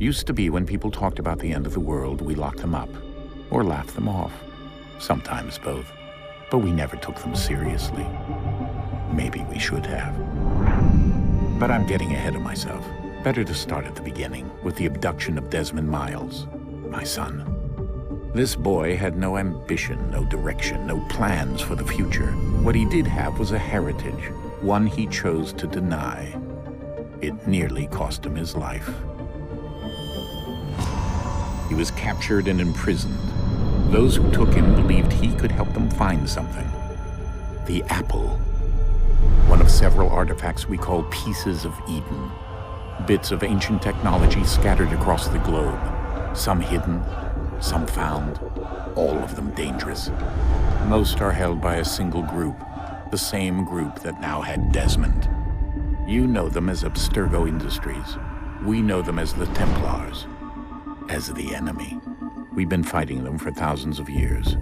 Used to be when people talked about the end of the world, we locked them up, or laughed them off. Sometimes both. But we never took them seriously. Maybe we should have. But I'm getting ahead of myself. Better to start at the beginning, with the abduction of Desmond Miles, my son. This boy had no ambition, no direction, no plans for the future. What he did have was a heritage, one he chose to deny. It nearly cost him his life. He was captured and imprisoned. Those who took him believed he could help them find something. The apple. One of several artifacts we call pieces of Eden. Bits of ancient technology scattered across the globe. Some hidden, some found, all of them dangerous. Most are held by a single group, the same group that now had Desmond. You know them as Abstergo Industries. We know them as the Templars, as the enemy. We've been fighting them for thousands of years,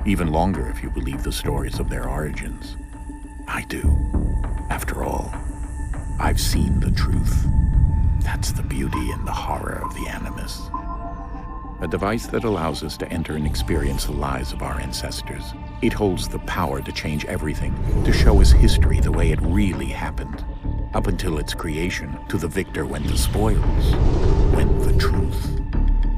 even longer if you believe the stories of their origins. I do. After all, I've seen the truth. That's the beauty and the horror of the Animus. A device that allows us to enter and experience the lives of our ancestors. It holds the power to change everything, to show us history the way it really happened. Up until its creation, to the victor went the spoils, went the truth.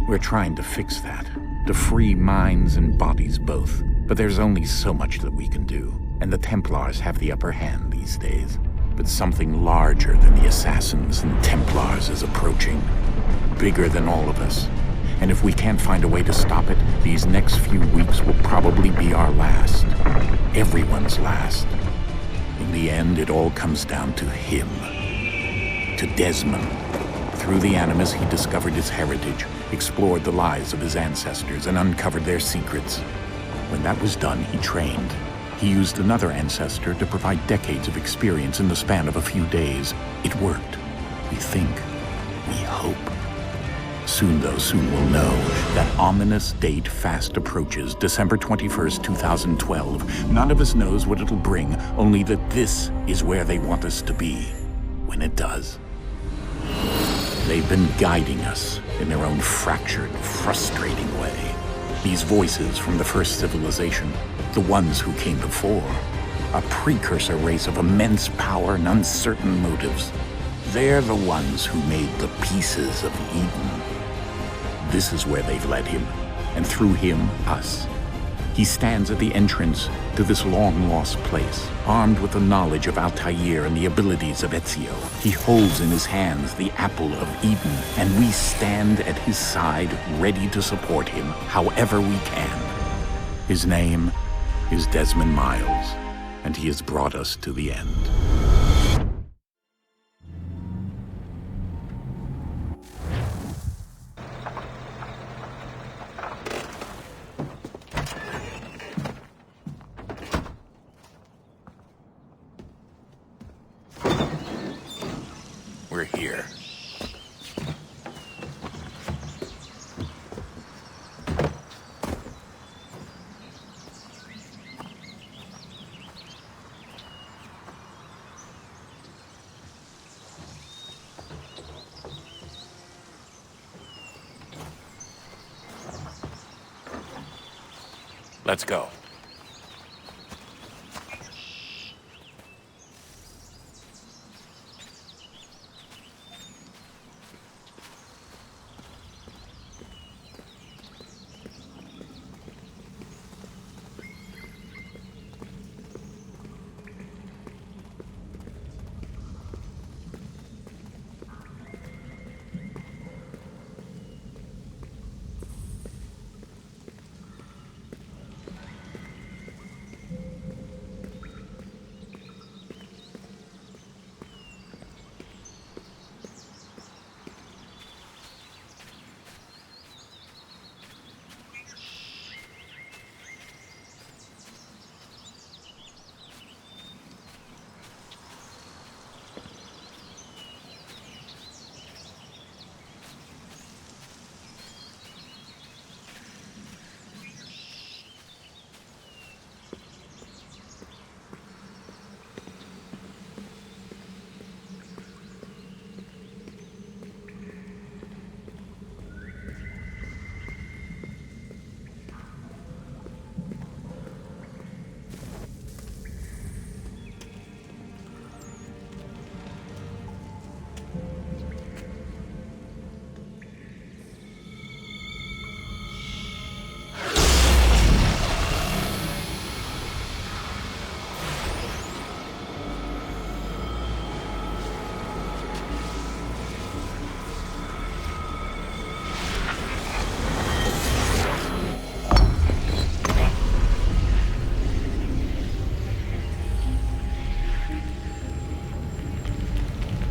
We're trying to fix that, to free minds and bodies both. But there's only so much that we can do, and the Templars have the upper hand these days. But something larger than the Assassins and Templars is approaching, bigger than all of us. And if we can't find a way to stop it, these next few weeks will probably be our last. Everyone's last. In the end, it all comes down to him. To Desmond. Through the Animus, he discovered his heritage, explored the lives of his ancestors, and uncovered their secrets. When that was done, he trained. He used another ancestor to provide decades of experience in the span of a few days. It worked. We think. We hope. Soon, though, soon we'll know. That ominous date fast approaches, December 21st, 2012. None of us knows what it'll bring, only that this is where they want us to be, when it does. They've been guiding us in their own fractured, frustrating way. These voices from the first civilization, the ones who came before, a precursor race of immense power and uncertain motives. They're the ones who made the pieces of Eden. This is where they've led him, and through him, us. He stands at the entrance to this long-lost place, armed with the knowledge of Altair and the abilities of Ezio. He holds in his hands the Apple of Eden, and we stand at his side, ready to support him however we can. His name is Desmond Miles, and he has brought us to the end. We're here. Let's go.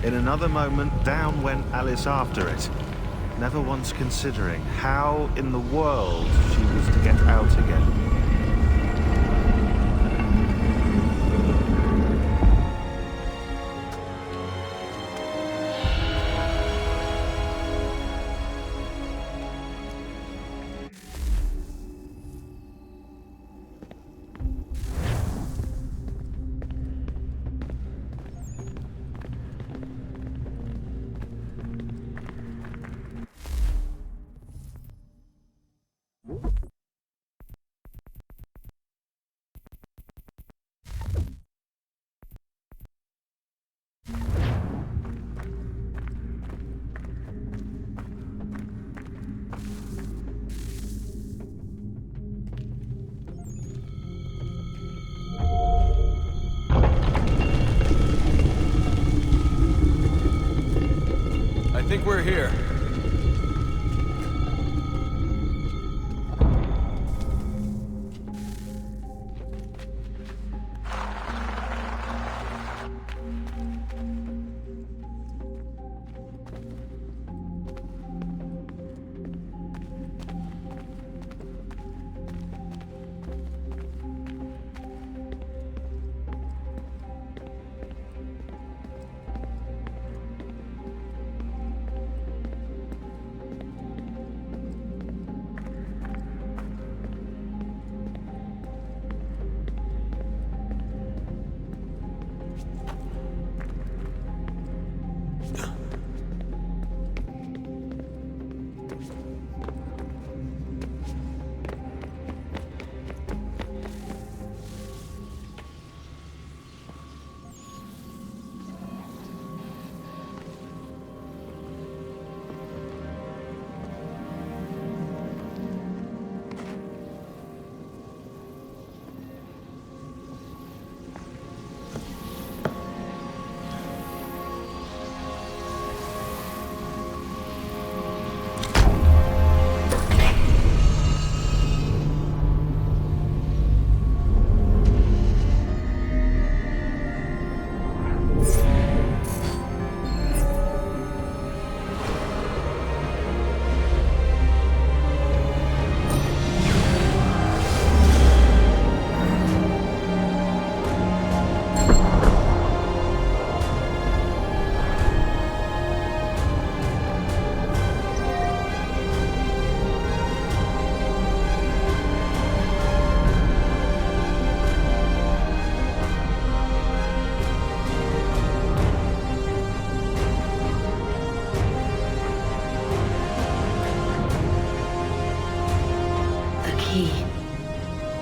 In another moment, down went Alice after it, never once considering how in the world she was to get out again. I think we're here.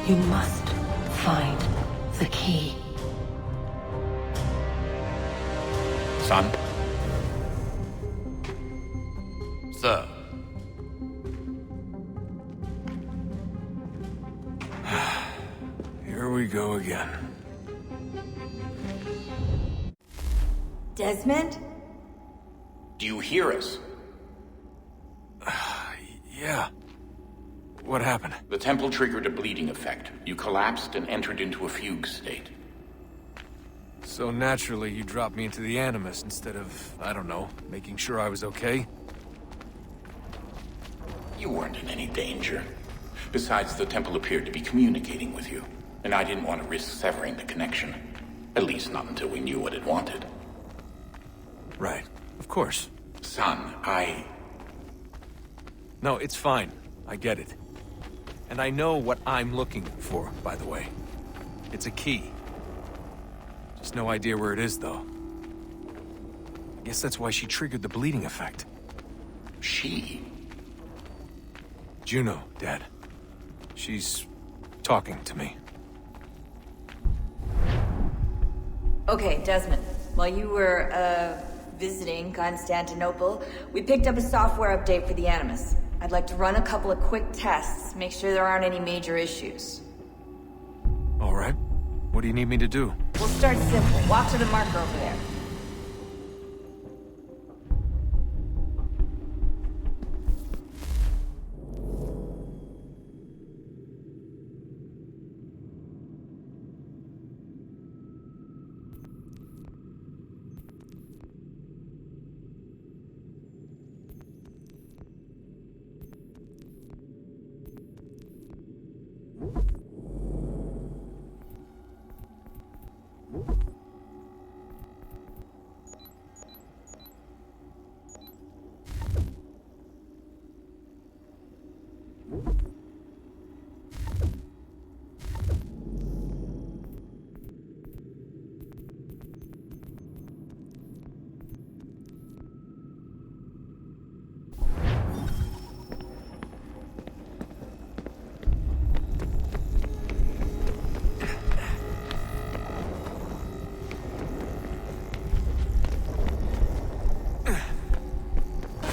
You must find the key. Son? Sir. Here we go again. Desmond? Do you hear us? Yeah. What happened? The temple triggered a bleeding effect. You collapsed and entered into a fugue state. So naturally, you dropped me into the Animus instead of, I don't know, making sure I was okay? You weren't in any danger. Besides, the temple appeared to be communicating with you, and I didn't want to risk severing the connection. At least not until we knew what it wanted. Right. Of course. Son, No, it's fine. I get it. And I know what I'm looking for, by the way. It's a key. Just no idea where it is, though. I guess that's why she triggered the bleeding effect. She? Juno, Dad. She's talking to me. Okay, Desmond. While you were, visiting Constantinople, we picked up a software update for the Animus. I'd like to run a couple of quick tests, make sure there aren't any major issues. All right. What do you need me to do? We'll start simple. Walk to the marker over there.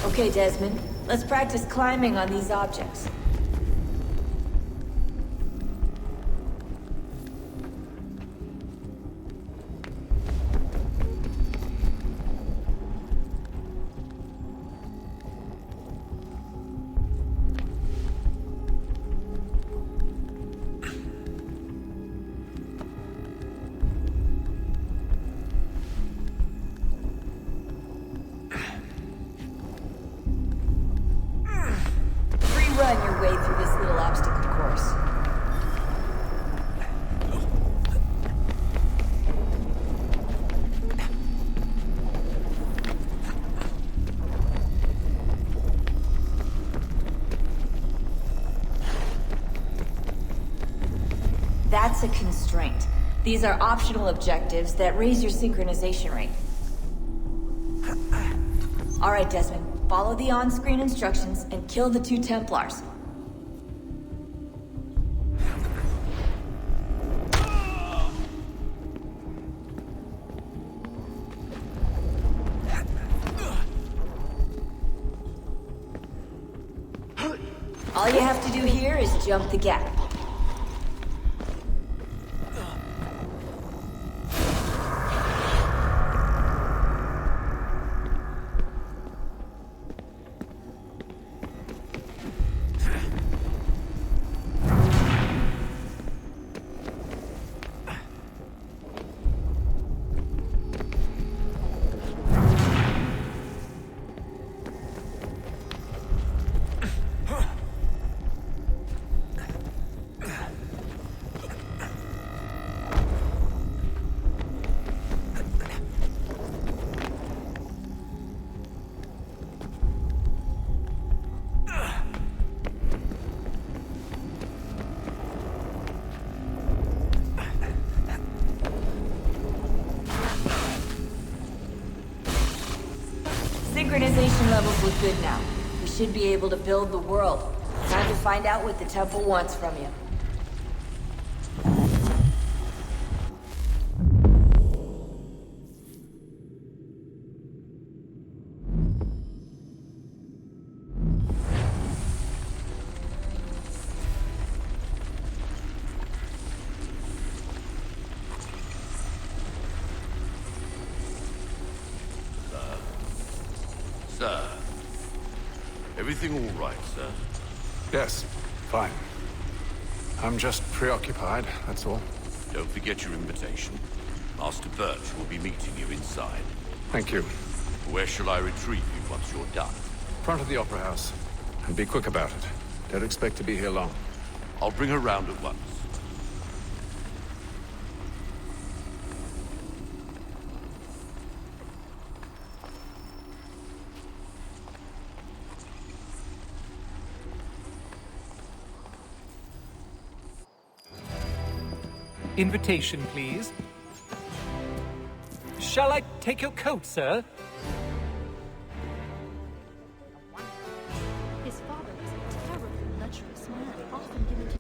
Okay, Desmond. Let's practice climbing on these objects. Run your way through this little obstacle course. That's a constraint. These are optional objectives that raise your synchronization rate. All right, Desmond. Follow the on-screen instructions and kill the 2 Templars. All you have to do here is jump the gap. Synchronization levels look good now. We should be able to build the world. Time to find out what the temple wants from you. Everything all right, sir? Yes, fine. I'm just preoccupied, that's all. Don't forget your invitation. Master Birch will be meeting you inside. Thank you. Where shall I retrieve you once you're done? Front of the Opera House. And be quick about it. Don't expect to be here long. I'll bring her round at once. Invitation, please. Shall I take your coat, sir? His father was a terribly lecherous man, often given to...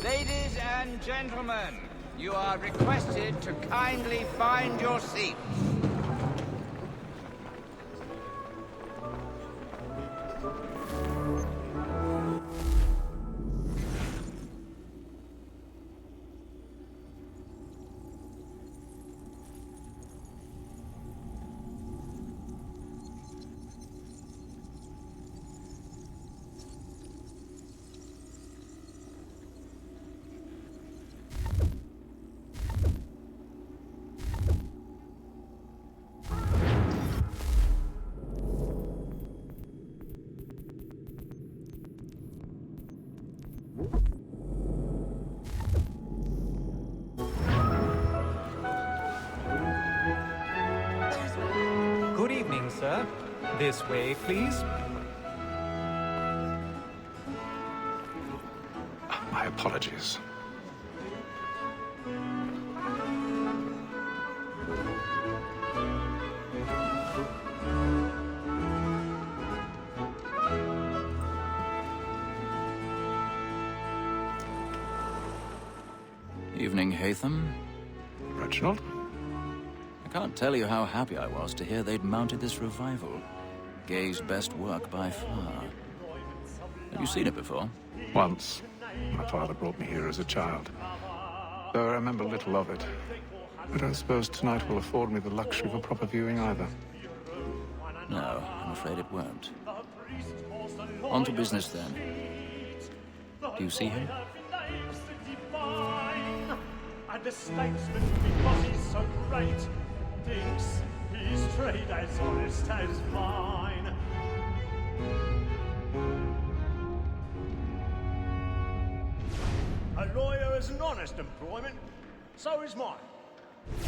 Ladies and gentlemen, you are requested to kindly find your seats. Good evening, sir. This way, please. My apologies. Evening, Haytham. Reginald? I can't tell you how happy I was to hear they'd mounted this revival. Gay's best work by far. Have you seen it before? Once. My father brought me here as a child. Though I remember little of it. I don't suppose tonight will afford me the luxury of a proper viewing either. No, I'm afraid it won't. On to business then. Do you see him? And the statesman, because he's so great, thinks his trade as honest as mine. A lawyer is an honest employment, so is mine.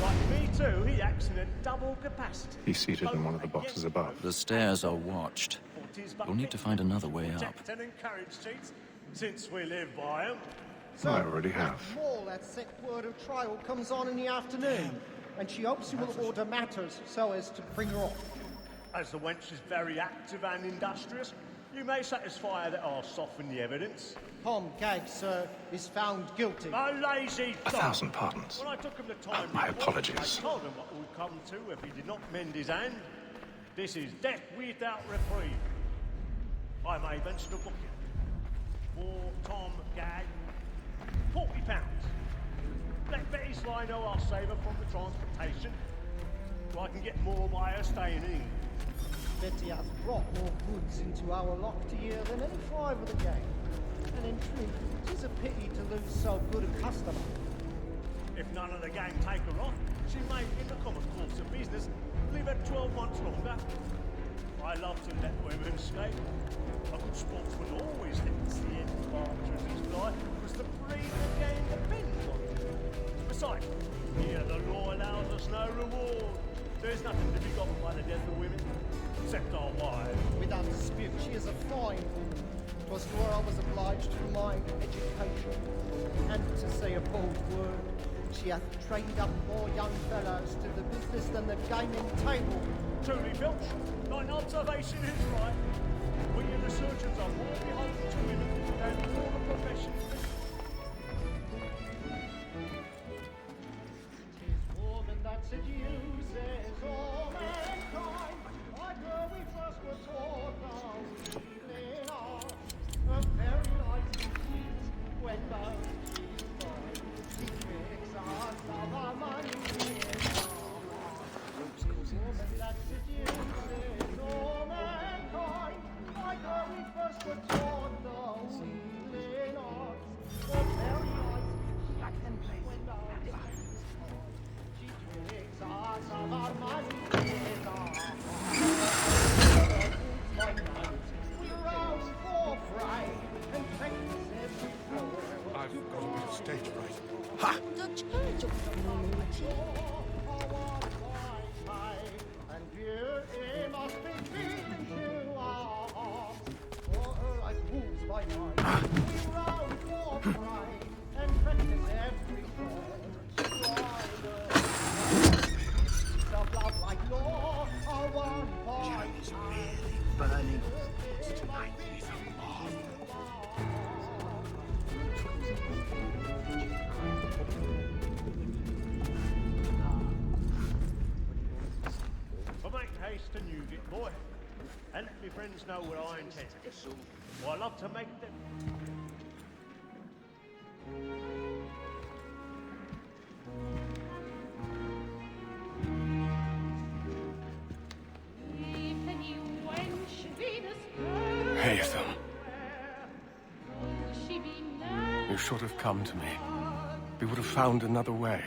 Like me too, he acts in a double capacity. He's seated in one of the boxes above. The stairs are watched. You'll need to find another way up. Protect and encourage cheats, since we live by them. I already have. Small, that set word of trial comes on in the afternoon, and she hopes you will order matters so as to bring her off. As the wench is very active and industrious, you may satisfy her that I'll soften the evidence. Tom Gag, sir, is found guilty. A lazy dog! 1,000 pardons. When I took him the time My before, apologies. I told him what would come to if he did not mend his hand. This is death without reprieve. I may venture to book you. For Tom Gag, £40. Let Betty Sly know I'll save her from the transportation, so I can get more by her staying in England. Betty hath brought more goods into our locked year than any five of the gang. And in truth, it is a pity to lose so good a customer. If none of the gang take her off, she may, in the common course of business, leave her 12 months longer. I love to let women escape. A good sportsman always hits the end of Archer's life, because the breed of the game depends on it. Besides, here the law allows us no reward. There's nothing to be gotten by the death of women, except our wives. Without dispute, she is a fine woman. 'Twas to her I was obliged through my education. And to say a bold word, she hath trained up more young fellows to the business than the gaming table. Truly, Filch, thine observation is right. We in the The surgeons are more beholden to women than all the professions. Tis woman that seduces all mankind. Like her we first were taught our healing art. A very nice disease when both she's born. She tricks us of our money in our heart. Woman that seduces all mankind. Like her we first were taught the healing art. A very nice disease when both she's born. She tricks us of our money in our heart. I've got a bit of stage fright. The church of the Almighty. And beauty must be given to our hearts. For her I lose my mind. We round for pride and practice every word. Of love like law are one point. Is really burning tonight is a marvel. I'll make haste to Newgate, boy. And let me friends know what I intend. Well, I love to make them. Haytham. You should have come to me. We would have found another way.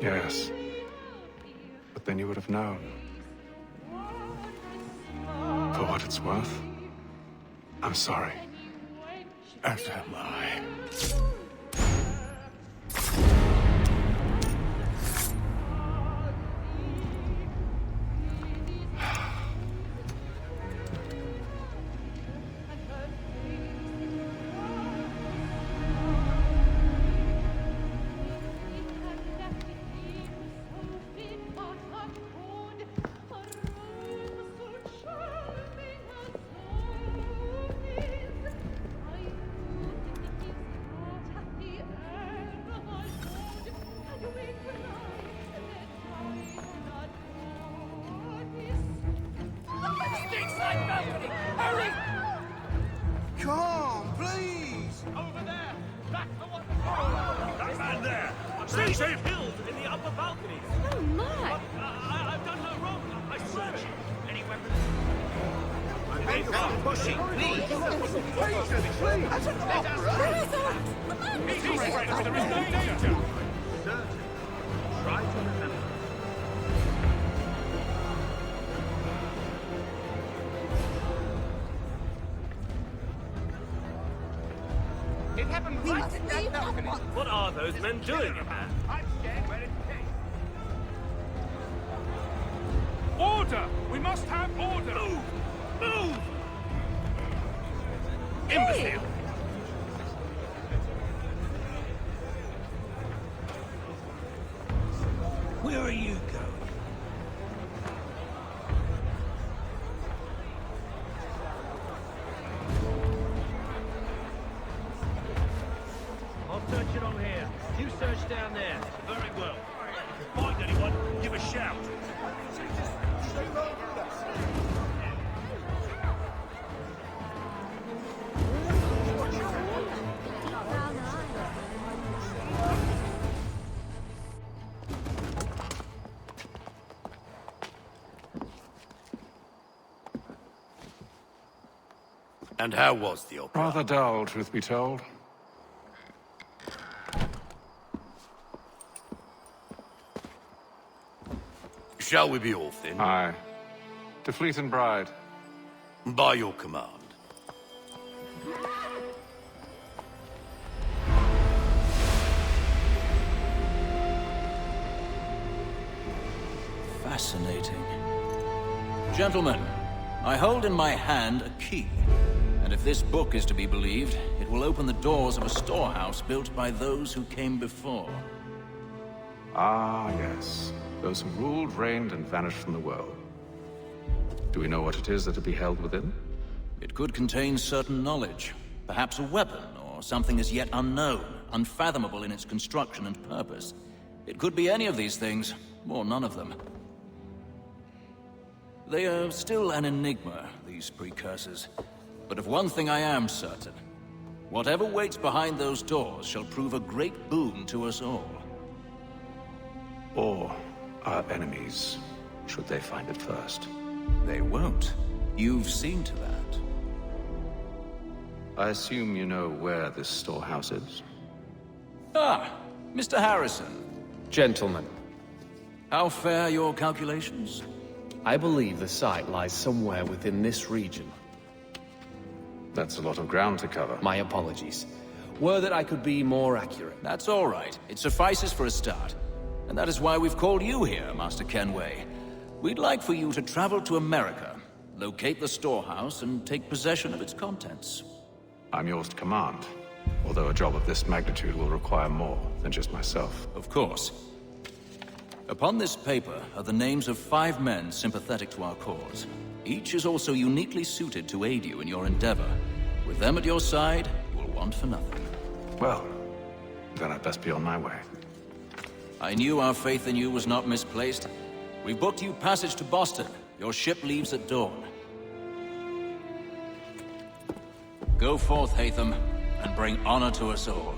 Yes. But then you would have known. For what it's worth, I'm sorry. As am I. Come, please! Over there! Back for what? That man there! Seize him! Killed in the upper balcony! Oh my! I've done no wrong. I swear it. Any weapons? Hey, come, pushing, please! Please! That's an opera! He's afraid there is no danger! Try to remember. It happened right at that balcony. What are those men doing in there? I'm scared where it came. Order! We must have order! Move! Move! Imbecile! Where are you going? I'll search it on here. You search down there. Very well. If you find anyone, give a shout. And how was the opera? Rather dull, truth be told. Shall we be off then? Aye. To Fleet and Bride. By your command. Fascinating. Gentlemen, I hold in my hand a key. And if this book is to be believed, it will open the doors of a storehouse built by those who came before. Ah, yes. Those who ruled, reigned, and vanished from the world. Do we know what it is that'll be held within? It could contain certain knowledge. Perhaps a weapon, or something as yet unknown, unfathomable in its construction and purpose. It could be any of these things, or none of them. They are still an enigma, these precursors. But of one thing I am certain. Whatever waits behind those doors shall prove a great boon to us all. Or our enemies, should they find it first. They won't. You've seen to that. I assume you know where this storehouse is? Ah, Mr. Harrison. Gentlemen. How fare your calculations? I believe the site lies somewhere within this region. That's a lot of ground to cover. My apologies. Were that I could be more accurate. That's all right. It suffices for a start. And that is why we've called you here, Master Kenway. We'd like for you to travel to America, locate the storehouse, and take possession of its contents. I'm yours to command, although a job of this magnitude will require more than just myself. Of course. Upon this paper are the names of 5 men sympathetic to our cause. Each is also uniquely suited to aid you in your endeavor. With them at your side, you will want for nothing. Well, then I'd best be on my way. I knew our faith in you was not misplaced. We've booked you passage to Boston. Your ship leaves at dawn. Go forth, Hatham, and bring honor to us all.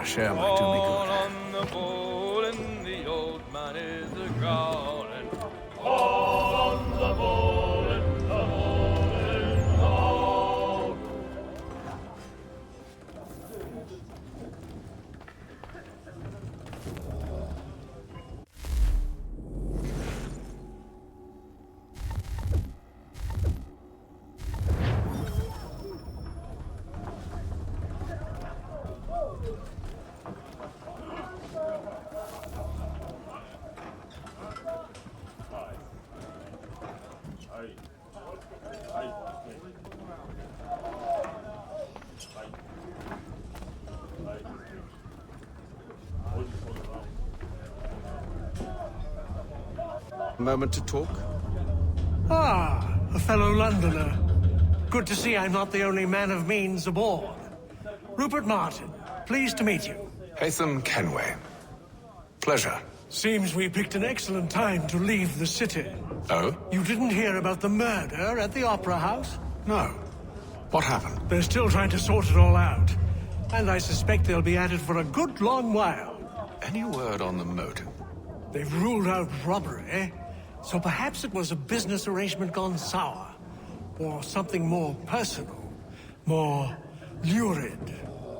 Share might do me good. On the bowl and the old man is a growling. All on the bowl and the bowl and all. A moment to talk? Ah, a fellow Londoner. Good to see I'm not the only man of means aboard. Rupert Martin, pleased to meet you. Hatham Kenway. Pleasure. Seems we picked an excellent time to leave the city. Oh? You didn't hear about the murder at the Opera House? No. What happened? They're still trying to sort it all out. And I suspect they'll be at it for a good long while. Any word on the motive? They've ruled out robbery, so perhaps it was a business arrangement gone sour. Or something more personal, more lurid.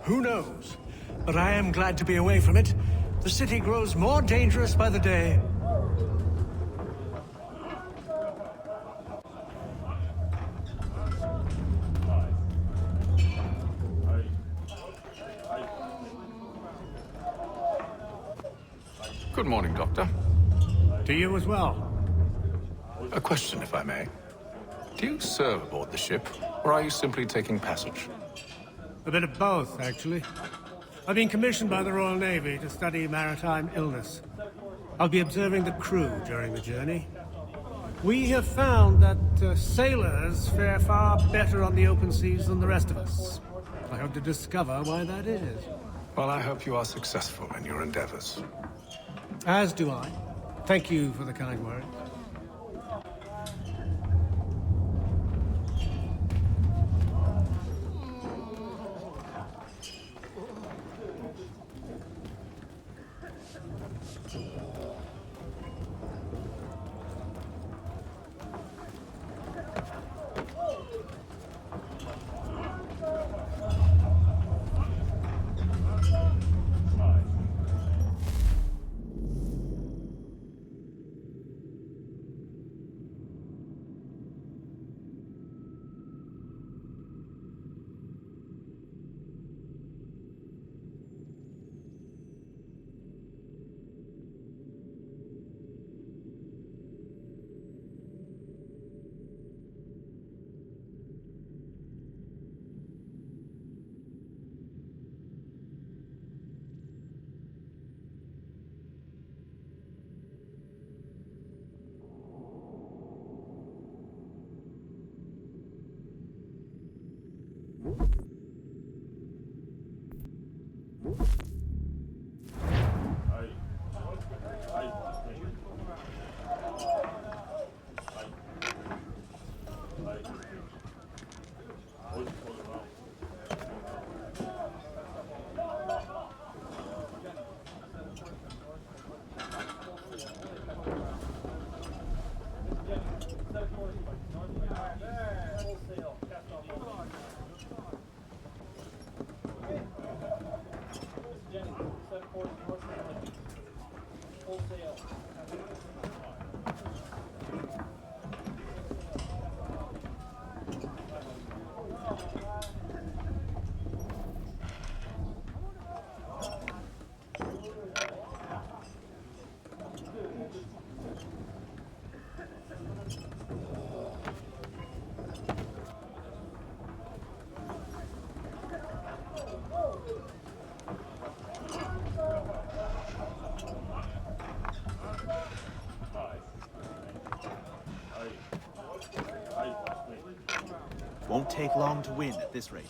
Who knows? But I am glad to be away from it. The city grows more dangerous by the day. Good morning, Doctor. To you as well. A question, if I may. Do you serve aboard the ship, or are you simply taking passage? A bit of both, actually. I've been commissioned by the Royal Navy to study maritime illness. I'll be observing the crew during the journey. We have found that sailors fare far better on the open seas than the rest of us. I hope to discover why that is. Well, I hope you are successful in your endeavors. As do I. Thank you for the kind words. Won't take long to win at this rate.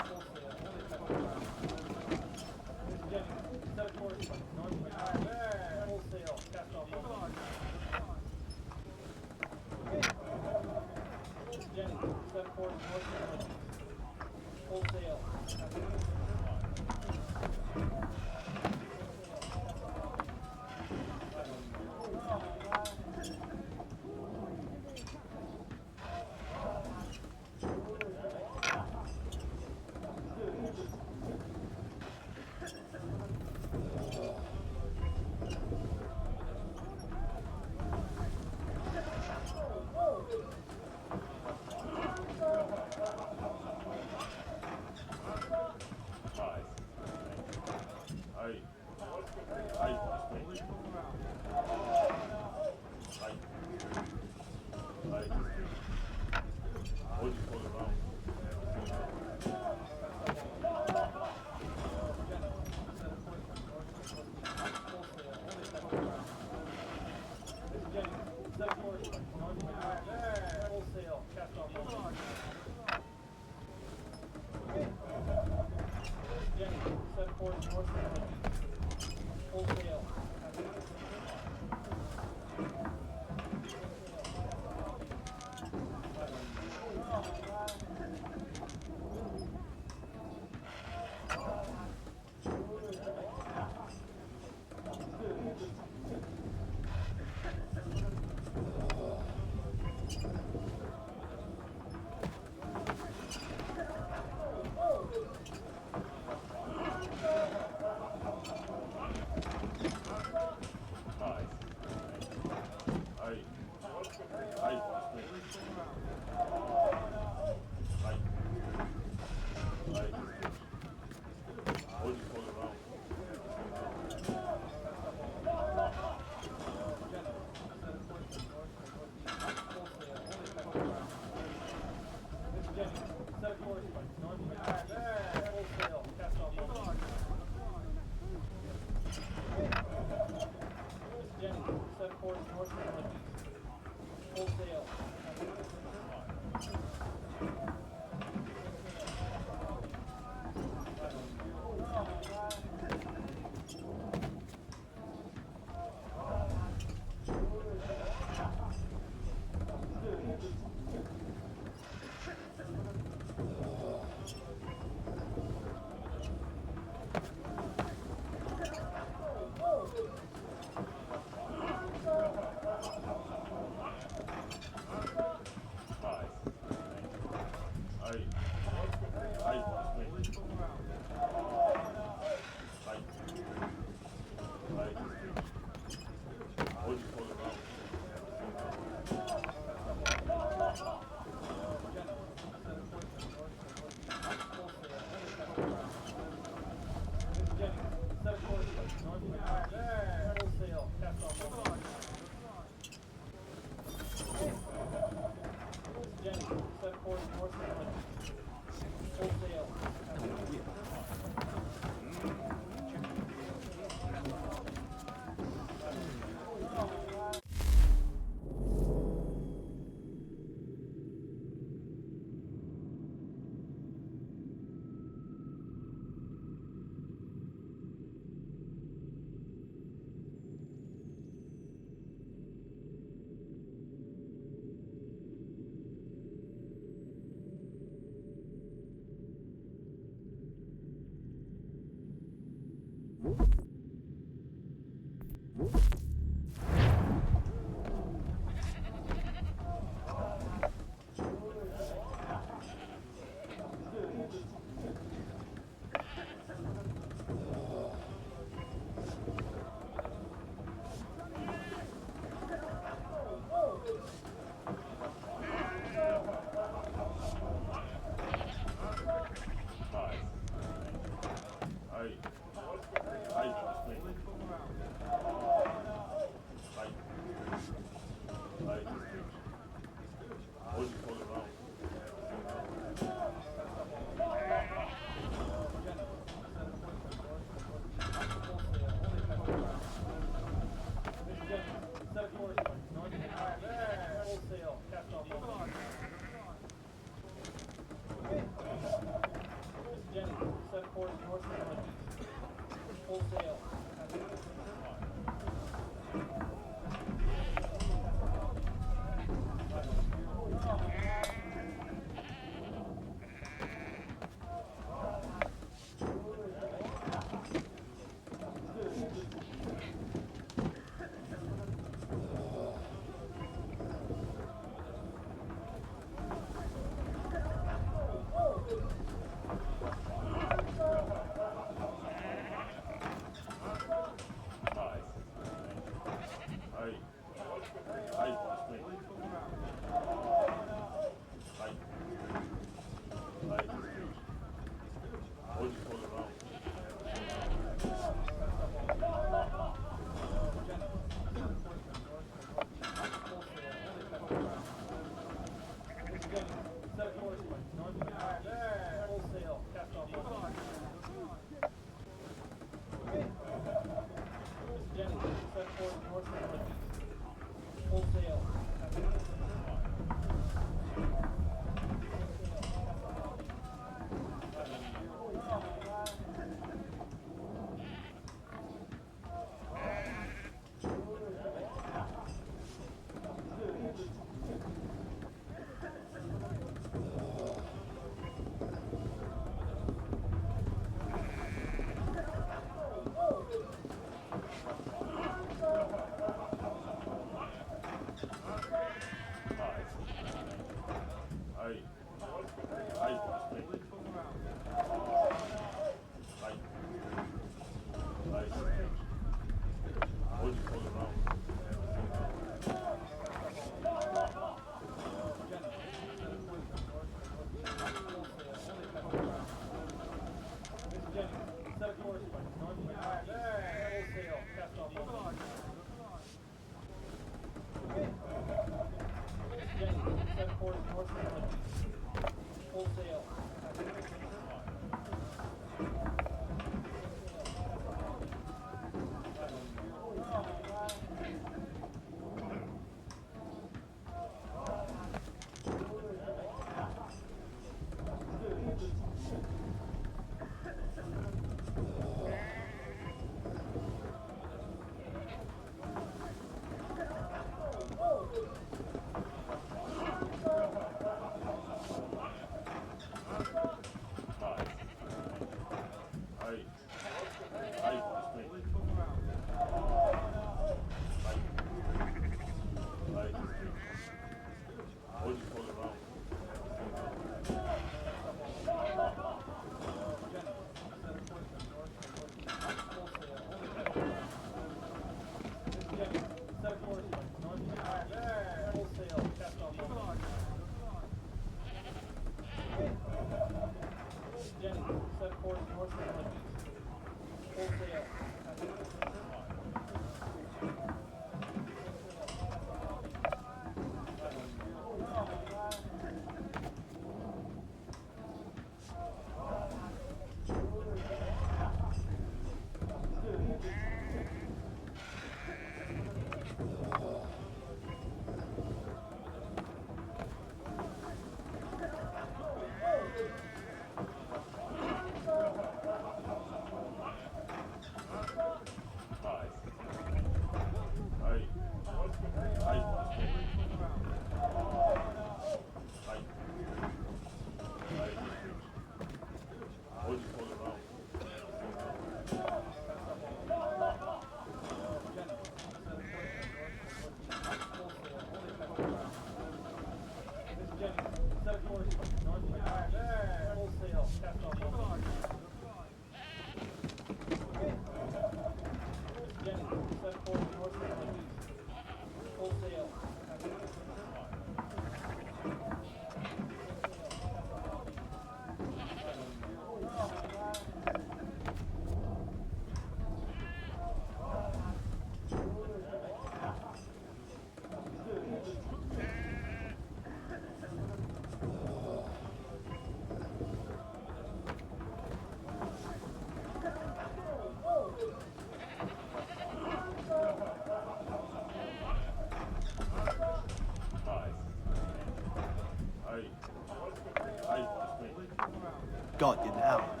Got you now.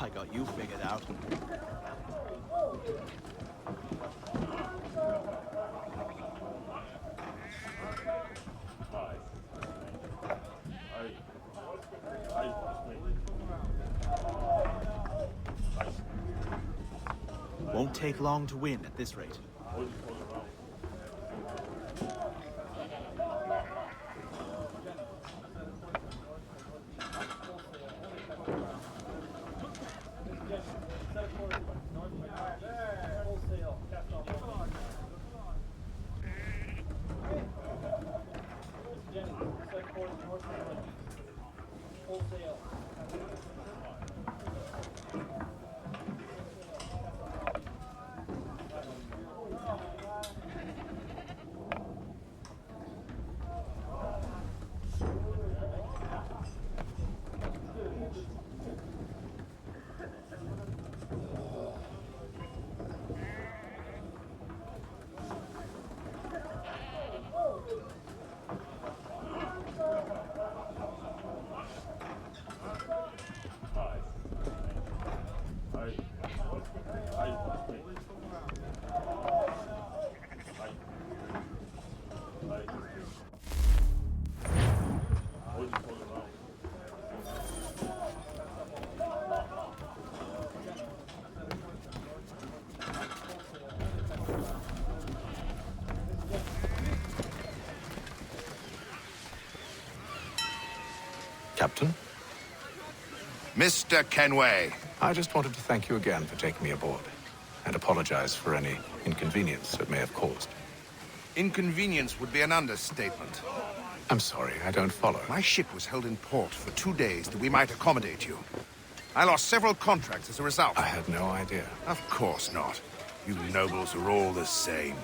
I got you figured out. Won't take long to win at this rate. Captain? Mr. Kenway. I just wanted to thank you again for taking me aboard, and apologize for any inconvenience it may have caused. Inconvenience would be an understatement. I'm sorry, I don't follow. My ship was held in port for 2 days that we might accommodate you. I lost several contracts as a result. I had no idea. Of course not. You nobles are all the same.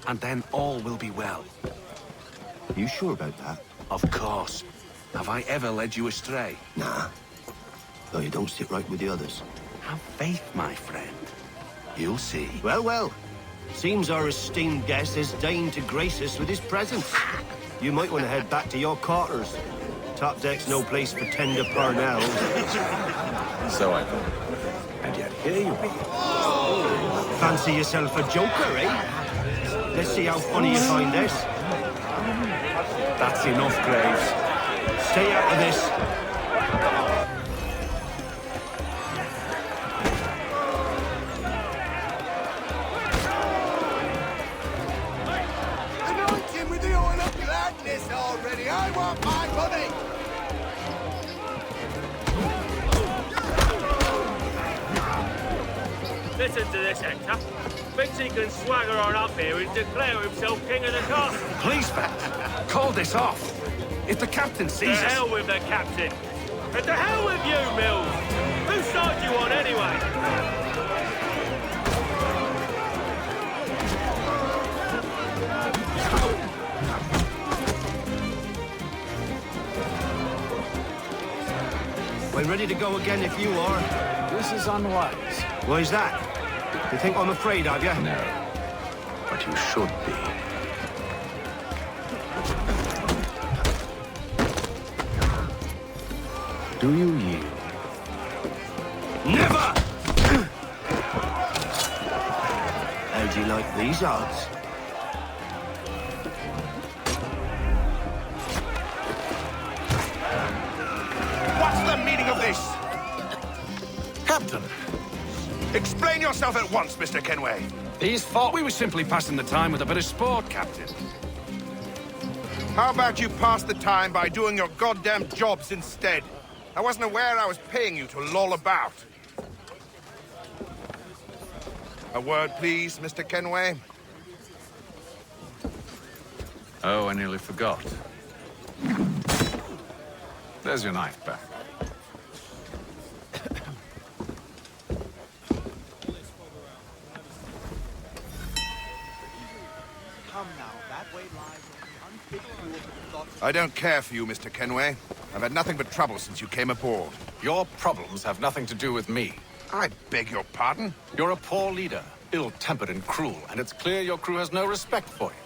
And then all will be well. You sure about that? Of course. Have I ever led you astray? Nah. Though you don't sit right with the others. Have faith, my friend. You'll see. Well, well. Seems our esteemed guest has deigned to grace us with his presence. You might want to head back to your quarters. Top deck's no place for tender parnells. So I thought. And yet here you be. Fancy yourself a joker, eh? Let's see how funny you find this. That's enough, Graves. Stay out of this. Anoint him with the oil of gladness already. I want my money. Listen to this, Hector. Thinks he can swagger on up here and declare himself king of the castle. Please, Vect. Call this off. If the captain To sees us... hell with the captain. And to hell with you, Mills. Whose side you on, anyway? We're ready to go again if you are. This is unwise. Why's that? You think I'm afraid of you? No. But you should be. Do you yield? Never! How do you like these odds? What's the meaning of this? Captain! Explain yourself at once, Mr. Kenway. These thought we were simply passing the time with a bit of sport, Captain. How about you pass the time by doing your goddamn jobs instead? I wasn't aware I was paying you to loll about. A word, please, Mr. Kenway. Oh, I nearly forgot. There's your knife back. Come now, that way lies the unfit view of the thoughts. I don't care for you, Mr. Kenway. I've had nothing but trouble since you came aboard. Your problems have nothing to do with me. I beg your pardon? You're a poor leader, ill-tempered and cruel, and it's clear your crew has no respect for you.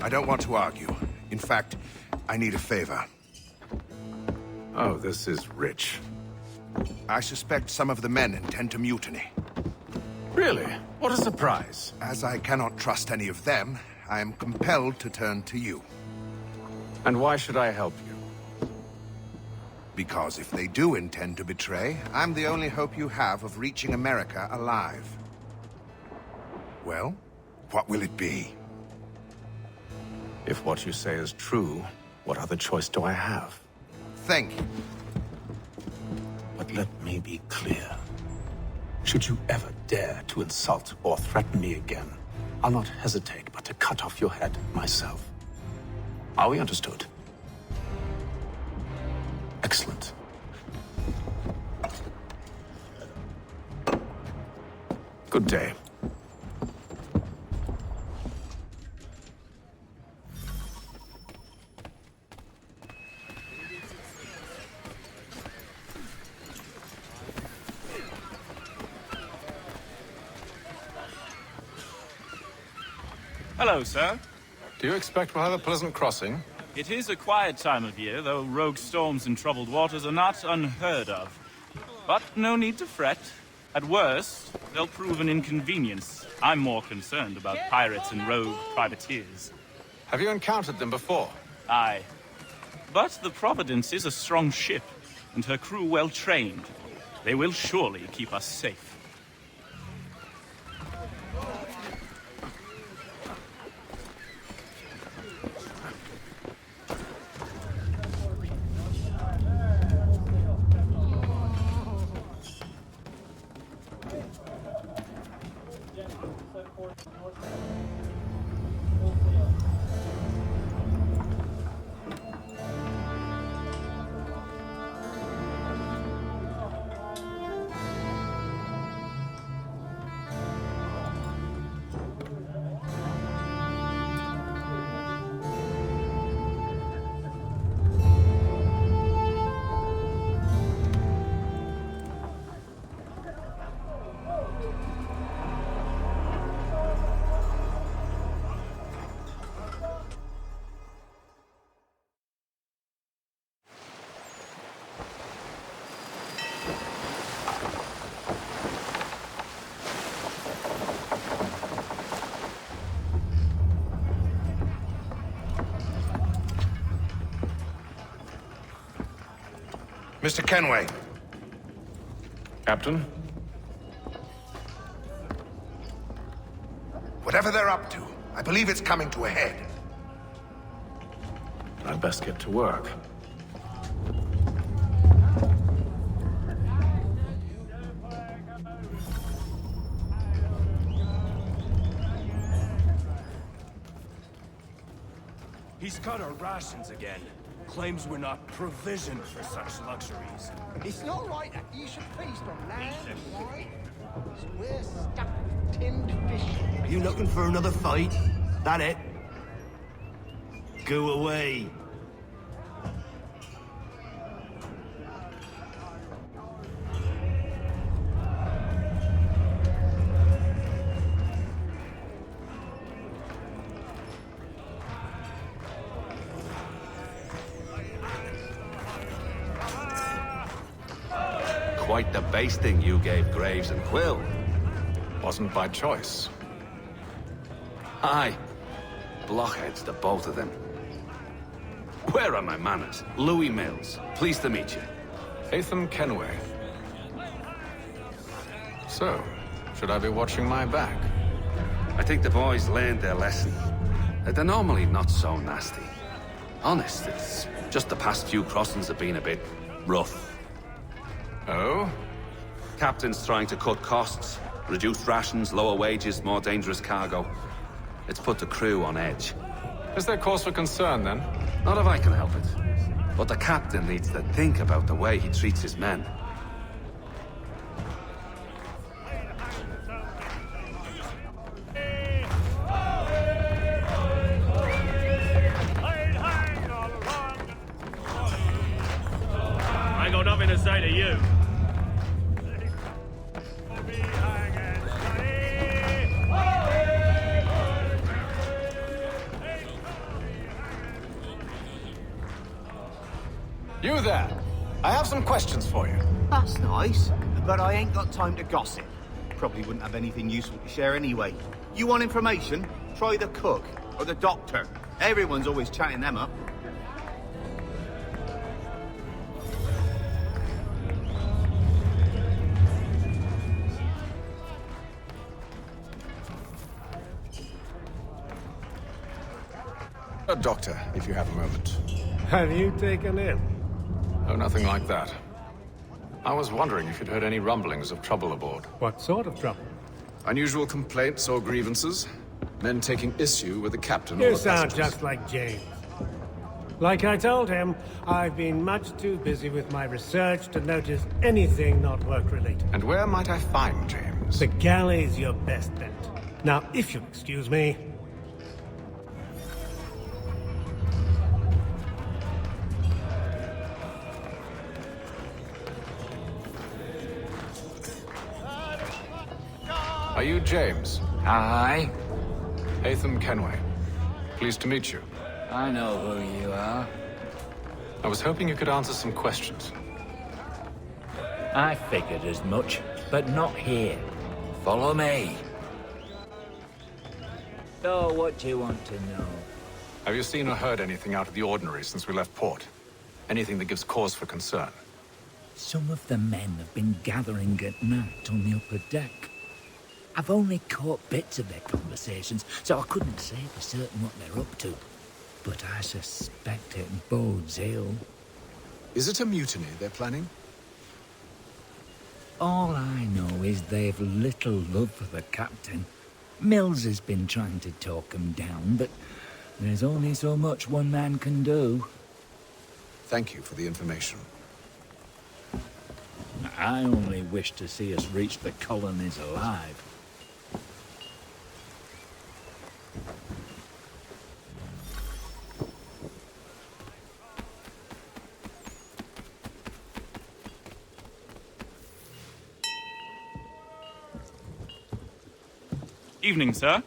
I don't want to argue. In fact, I need a favor. Oh, this is rich. I suspect some of the men intend to mutiny. Really? What a surprise. As I cannot trust any of them, I am compelled to turn to you. And why should I help you? Because if they do intend to betray, I'm the only hope you have of reaching America alive. Well, what will it be? If what you say is true, what other choice do I have? Thank you. But let me be clear. Should you ever dare to insult or threaten me again, I'll not hesitate but to cut off your head myself. Are we understood? Excellent. Good day. Hello, sir. Do you expect we'll have a pleasant crossing? It is a quiet time of year, though rogue storms and troubled waters are not unheard of. But no need to fret. At worst, they'll prove an inconvenience. I'm more concerned about pirates and rogue privateers. Have you encountered them before? Aye. But the Providence is a strong ship, and her crew well trained. They will surely keep us safe. Mr. Kenway. Captain? Whatever they're up to, I believe it's coming to a head. I'd best get to work. He's cut our rations again. Claims we're not provisioned for such luxuries. It's not right that you should feast on land, right? We're stuck with tinned fish. Are you looking for another fight? That it? Go away. Quite the basting you gave Graves and Quill. Wasn't by choice. Aye. Blockheads, the both of them. Where are my manners? Louis Mills. Pleased to meet you. Hatham Kenway. So, should I be watching my back? I think the boys learned their lesson. They're normally not so nasty. Honest, it's just the past few crossings have been a bit rough. Oh? Captain's trying to cut costs, reduce rations, lower wages, more dangerous cargo. It's put the crew on edge. Is there cause for concern, then? Not if I can help it. But the captain needs to think about the way he treats his men. I ain't got nothing to say to you. You there. I have some questions for you. That's nice, but I ain't got time to gossip. Probably wouldn't have anything useful to share anyway. You want information? Try the cook or the doctor. Everyone's always chatting them up. A doctor, if you have a moment. Have you taken in? Oh, nothing like that. I was wondering if you'd heard any rumblings of trouble aboard. What sort of trouble? Unusual complaints or grievances? Men taking issue with the captain or You the sound passengers? just like James. Like I told him, I've been much too busy with my research to notice anything not work-related. And where might I find James? The galley's your best bet. Now, if you'll excuse me... Are you James? Aye. Hatham Kenway. Pleased to meet you. I know who you are. I was hoping you could answer some questions. I figured as much, but not here. Follow me. So, what do you want to know? Have you seen or heard anything out of the ordinary since we left port? Anything that gives cause for concern? Some of the men have been gathering at night on the upper deck. I've only caught bits of their conversations, so I couldn't say for certain what they're up to. But I suspect it bodes ill. Is it a mutiny they're planning? All I know is they've little love for the captain. Mills has been trying to talk him down, but there's only so much one man can do. Thank you for the information. I only wish to see us reach the colonies alive. Evening, sir.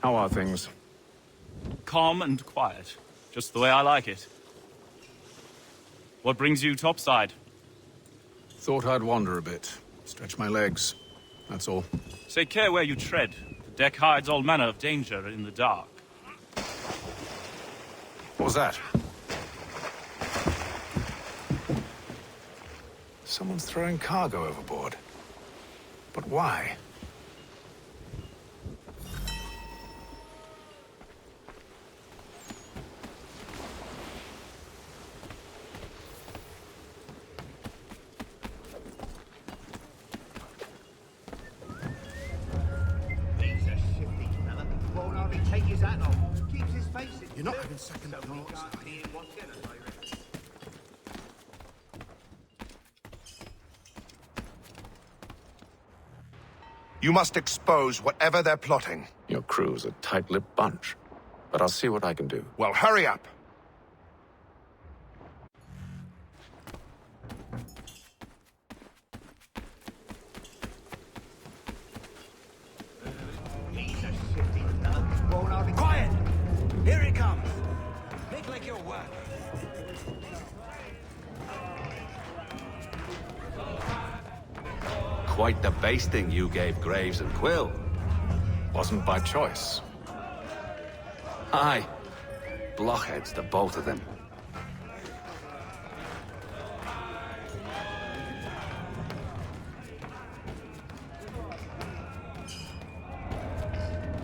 How are things? Calm and quiet. Just the way I like it. What brings you topside? Thought I'd wander a bit. Stretch my legs. That's all. Take care where you tread. The deck hides all manner of danger in the dark. What was that? Someone's throwing cargo overboard. But why? He's a shifty fella. Won't hardly take his hat off. Keeps his face in. You're not having second thoughts. You must expose whatever they're plotting. Your crew's a tight-lipped bunch. But I'll see what I can do. Well, hurry up. He's a shifty fella. Won't hardly... Quiet! Here he comes. Make like you're working. Quite the basting you gave Graves and Quill. Wasn't by choice. Aye. Blockheads, the both of them.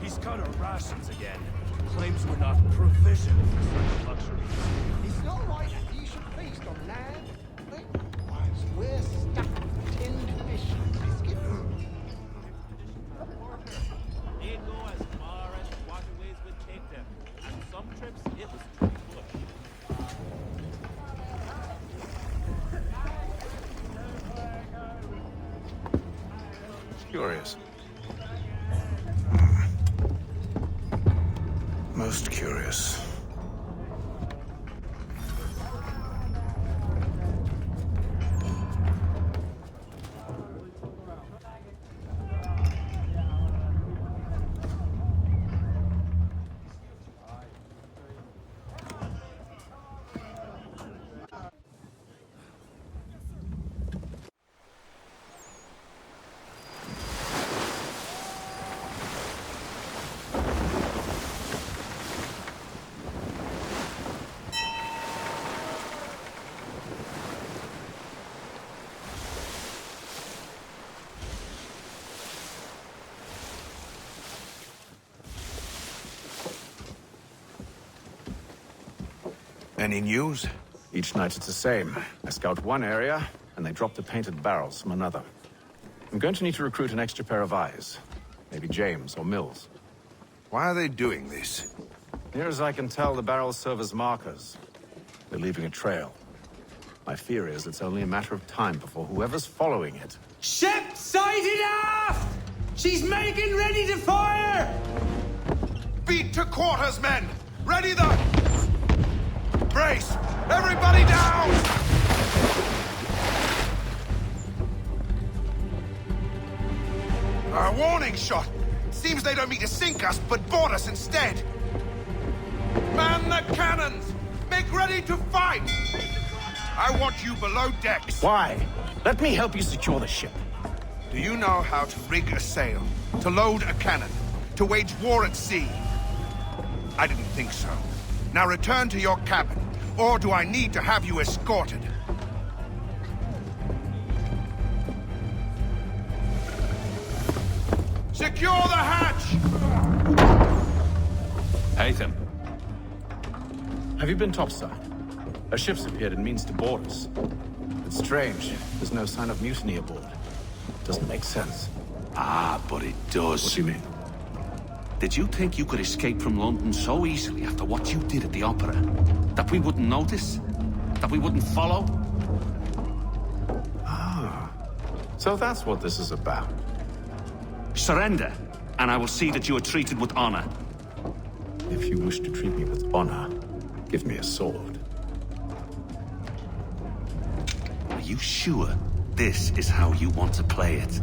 He's cut our rations again. Claims we're not provisioned for such luxuries. It's not right that you should feast on land. Likewise, we're stuffed with tinned fish and biscuit. They'd go as far as the waterways would take them. And some trips, it was too bush. Curious. Most curious. Any news? Each night it's the same. I scout one area, and they drop the painted barrels from another. I'm going to need to recruit an extra pair of eyes. Maybe James or Mills. Why are they doing this? Near as I can tell, the barrels serve as markers. They're leaving a trail. My fear is it's only a matter of time before whoever's following it... Ship sighted aft! She's making ready to fire! Beat to quarters, men! Ready the... Brace! Everybody down! A warning shot! Seems they don't mean to sink us, but board us instead! Man the cannons! Make ready to fight! I want you below decks. Why? Let me help you secure the ship. Do you know how to rig a sail? To load a cannon? To wage war at sea? I didn't think so. Now return to your cabin, or do I need to have you escorted? Secure the hatch! Haytham. Have you been topside? A ship's appeared and means to board us. It's strange. There's no sign of mutiny aboard. Doesn't make sense. Ah, but it does. What do you mean? Did you think you could escape from London so easily after what you did at the Opera? That we wouldn't notice? That we wouldn't follow? Ah. So that's what this is about. Surrender, and I will see that you are treated with honor. If you wish to treat me with honor, give me a sword. Are you sure this is how you want to play it?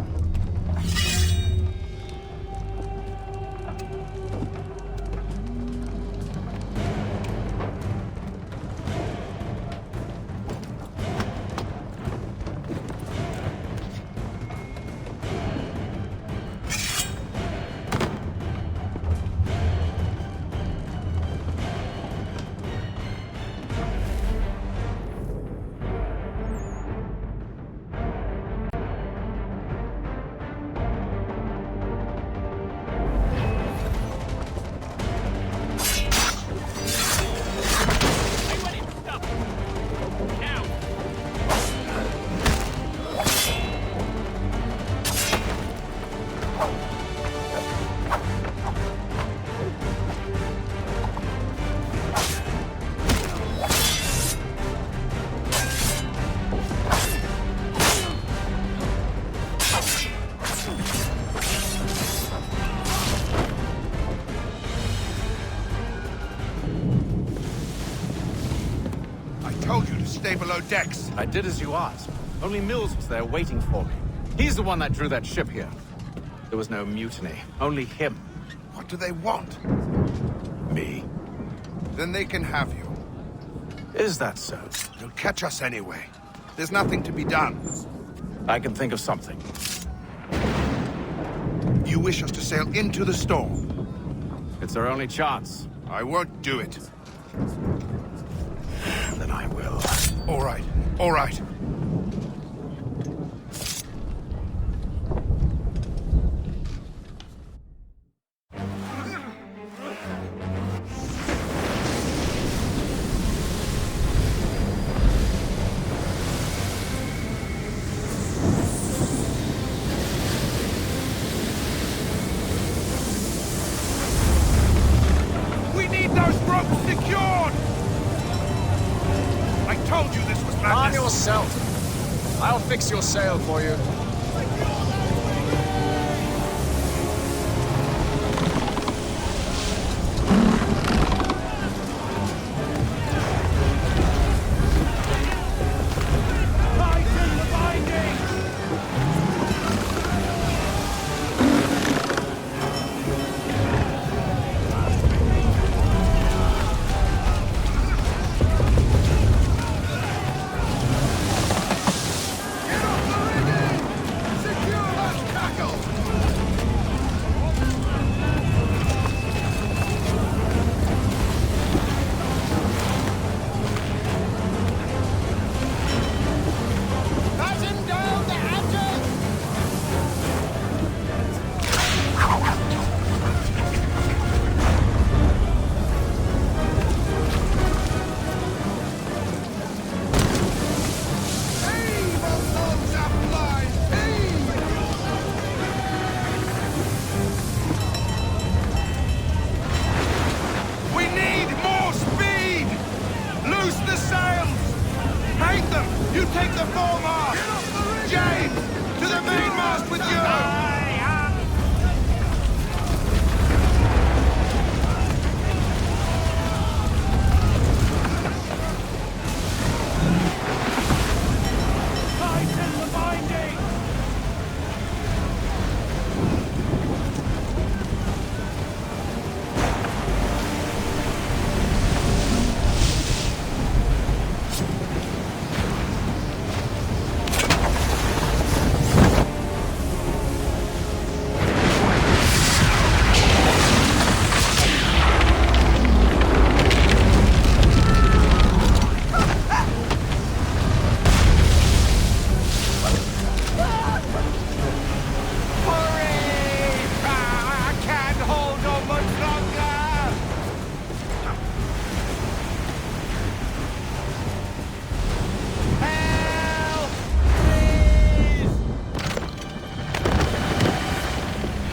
Stay below decks. I did as you asked. Only Mills was there waiting for me. He's the one that drew that ship here. There was no mutiny. Only him. What do they want? Me. Then they can have you. Is that so? They'll catch us anyway. There's nothing to be done. I can think of something. You wish us to sail into the storm? It's our only chance. I won't do it. Then I will. All right. All right. We need those ropes secured! I told you this was madness. Arm yourself. I'll fix your sail for you.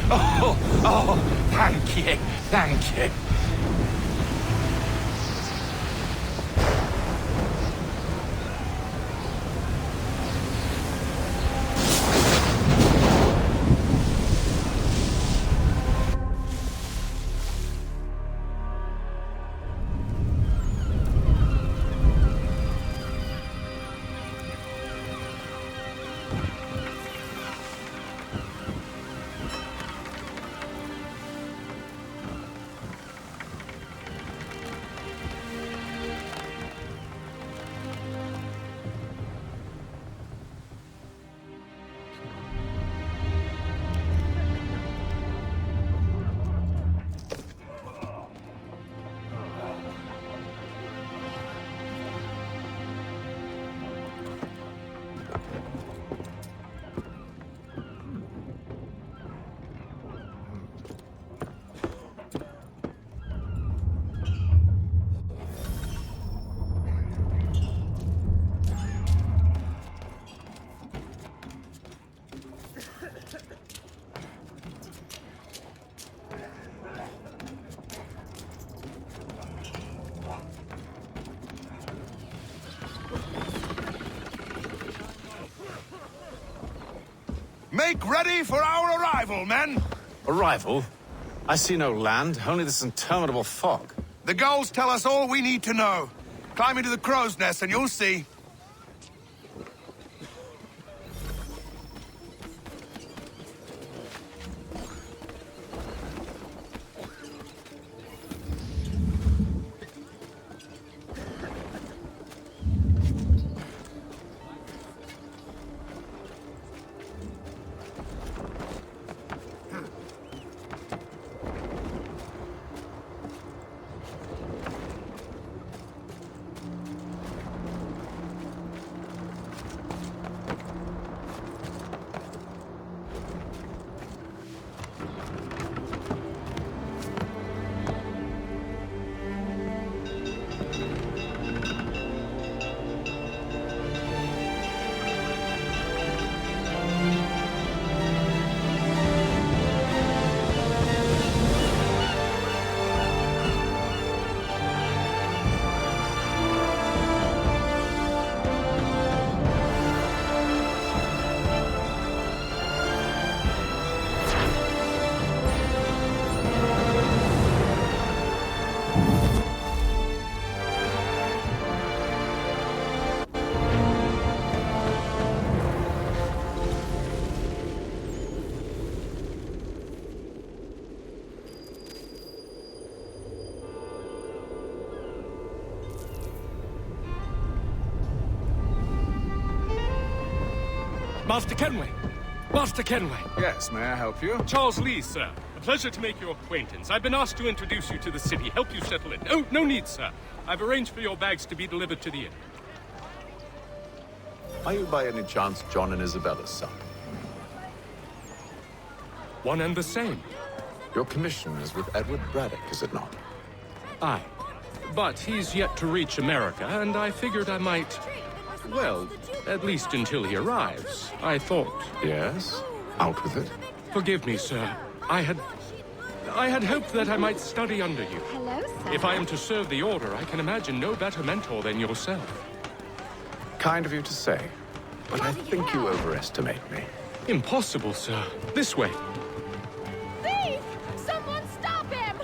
Thank you, thank you. Make ready for our arrival, men! Arrival? I see no land, only this interminable fog. The gulls tell us all we need to know. Climb into the crow's nest and you'll see. Master Kenway! Master Kenway! Yes, may I help you? Charles Lee, sir. A pleasure to make your acquaintance. I've been asked to introduce you to the city, help you settle in. Oh, no need, sir. I've arranged for your bags to be delivered to the inn. Are you by any chance John and Isabella's son? One and the same. Your commission is with Edward Braddock, is it not? Aye. But he's yet to reach America, and I figured I might... Well, at least until he arrives, I thought. Yes? Out with it. Forgive me, sir. I had hoped that I might study under you. Hello, sir. If I am to serve the Order, I can imagine no better mentor than yourself. Kind of you to say, but I think you overestimate me. Impossible, sir. This way. Thief! Someone stop him!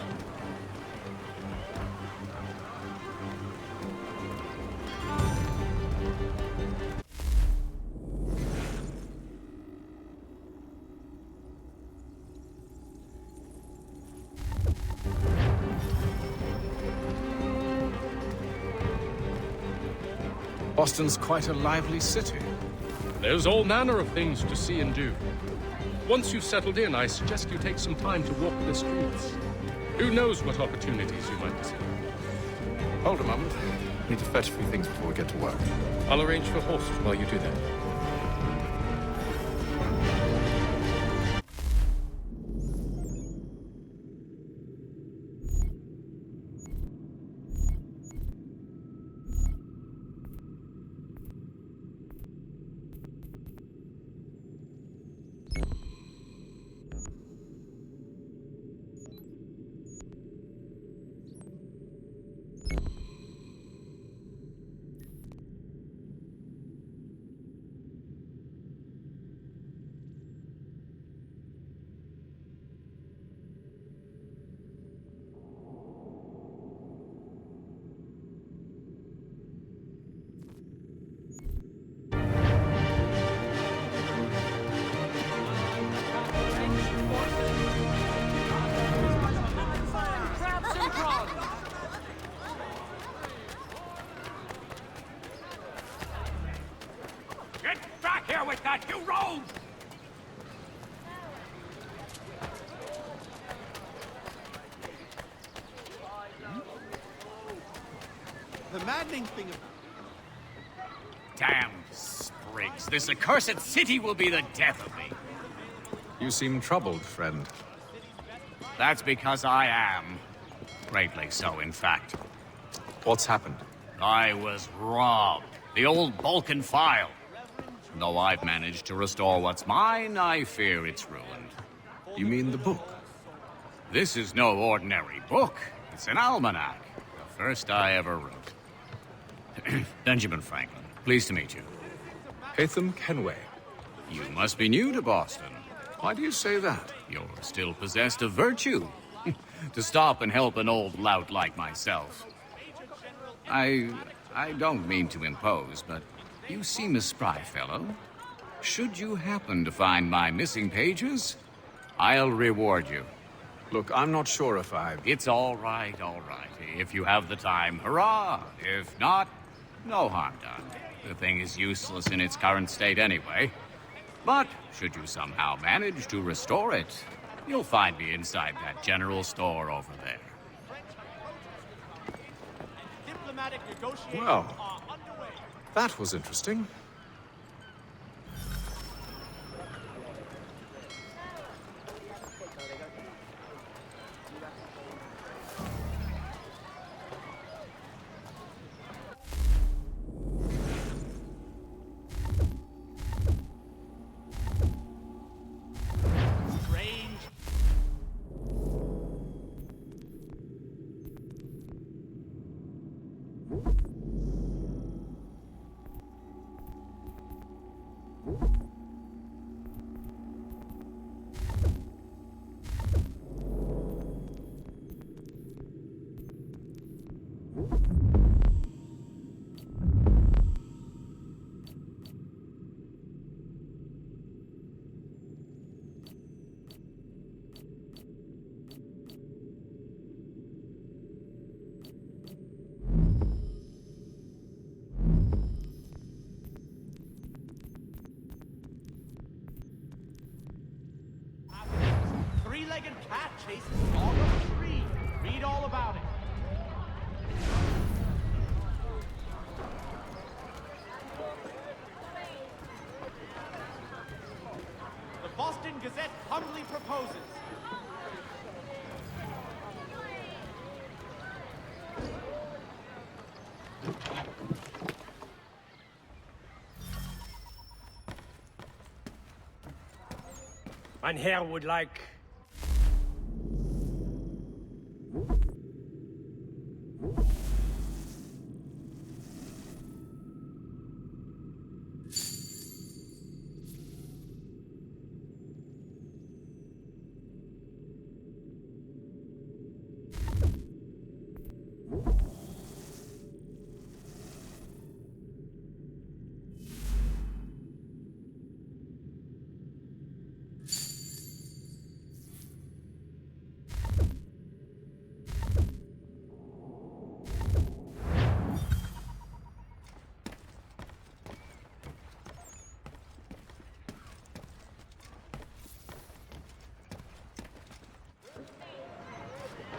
Boston's quite a lively city. There's all manner of things to see and do. Once you've settled in, I suggest you take some time to walk the streets. Who knows what opportunities you might see. Hold a moment. Need to fetch a few things before we get to work. I'll arrange for horses while you do that. The maddening thing about Damn sprigs. This accursed city will be the death of me. You seem troubled, friend. That's because I am. Greatly so, in fact. What's happened? I was robbed. The old Balkan file. Though I've managed to restore what's mine, I fear it's ruined. You mean the book? This is no ordinary book. It's an almanac. The first I ever wrote. Benjamin Franklin. Pleased to meet you. Haytham Kenway. You must be new to Boston. Why do you say that? You're still possessed of virtue. To stop and help an old lout like myself. I don't mean to impose, but you seem a spry fellow. Should you happen to find my missing pages, I'll reward you. Look, I'm not sure if I... It's all right, all right. If you have the time, hurrah! If not, no harm done. The thing is useless in its current state anyway. But should you somehow manage to restore it, you'll find me inside that general store over there. diplomatic negotiations Well, are underway. that was interesting. Three-legged cat chases dog up a tree. Read all about it. The Boston Gazette humbly proposes. Mein Herr would like...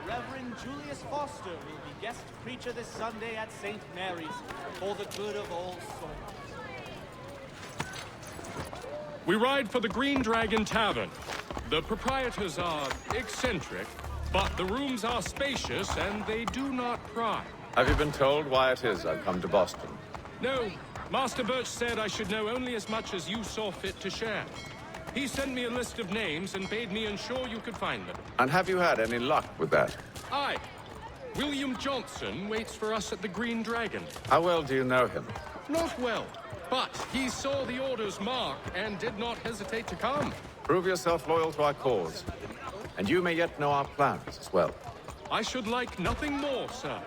Reverend Julius Foster will be guest preacher this Sunday at St. Mary's for the good of all souls. We ride for the Green Dragon Tavern. The proprietors are eccentric, but the rooms are spacious and they do not pry. Have you been told why it is I've come to Boston? No, Master Birch said I should know only as much as you saw fit to share. He sent me a list of names and bade me ensure you could find them. And have you had any luck with that? Aye. William Johnson waits for us at the Green Dragon. How well do you know him? Not well, but he saw the order's mark and did not hesitate to come. Prove yourself loyal to our cause. And you may yet know our plans as well. I should like nothing more, sir.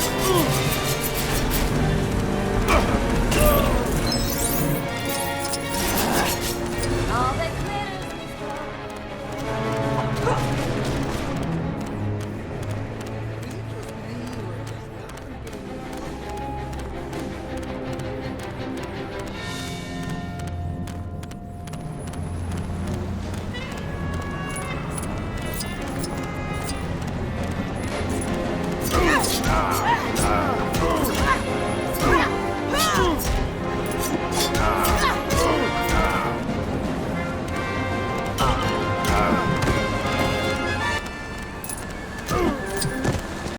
Ugh.